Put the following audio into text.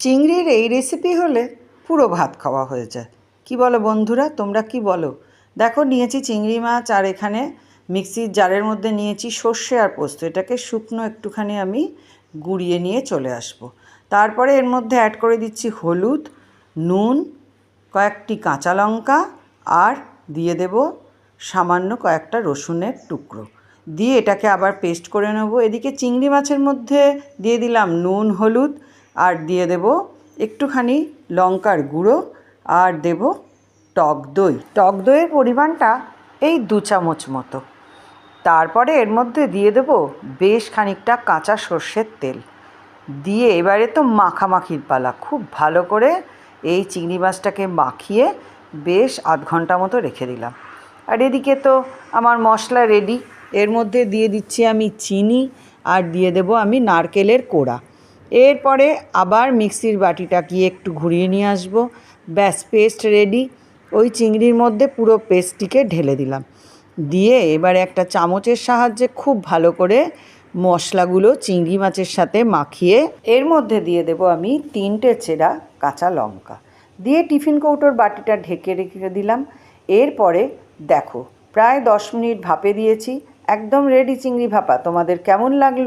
চিংড়ির এই রেসিপি হলে পুরো ভাত খাওয়া হয়ে যায়। কি বলো বন্ধুরা, তোমরা কি বলো? দেখো, নিয়েছি চিংড়ি মাছ, আর এখানে মিক্সির জারের মধ্যে নিয়েছি সর্ষে আর পোস্ত। এটাকে শুকনো একটুখানি আমি গুঁড়িয়ে নিয়ে চলে আসব। তারপরে এর মধ্যে অ্যাড করে দিচ্ছি হলুদ, নুন, কয়েকটি কাঁচা লঙ্কা, আর দিয়ে দেব সামান্য কয়েকটা রসুনের টুকরো। দিয়ে এটাকে আবার পেস্ট করে নেব। এদিকে চিংড়ি মাছের মধ্যে দিয়ে দিলাম নুন, হলুদ, আর দিয়ে দেব একটুখানি লঙ্কার গুঁড়ো, আর দেব টক দই। টক দইয়ের পরিমাণটা এই 2 চামচ মতো। তারপরে এর মধ্যে দিয়ে দেব বেশ খানিকটা কাঁচা সর্ষের তেল দিয়ে এবারে তো মাখামাখির পালা। খুব ভালো করে এই চিংড়ি মাছটাকে মাখিয়ে বেশ আধ ঘন্টা মতো রেখে দিলাম। আর এদিকে তো আমার মশলা রেডি। এর মধ্যে দিয়ে দিচ্ছি আমি চিনি, আর দিয়ে দেব আমি নারকেলের কোড়া। এরপরে আবার মিক্সির বাটিটা গিয়ে একটু ঘুরিয়ে নিয়ে আসবো। ব্যাস, পেস্ট রেডি। ওই চিংড়ির মধ্যে পুরো পেস্টটিকে ঢেলে দিলাম। দিয়ে এবারে একটা চামচের সাহায্যে খুব ভালো করে মশলাগুলো চিংড়ি মাছের সাথে মাখিয়ে এর মধ্যে দিয়ে দেব আমি 3টে চেরা কাঁচা লঙ্কা। দিয়ে টিফিন কৌটোর বাটিটা ঢেকে রেখে দিলাম। এরপরে দেখো, প্রায় 10 মিনিট ভাপে দিয়েছি। একদম রেডি চিংড়ি ভাপা। তোমাদের কেমন লাগলো?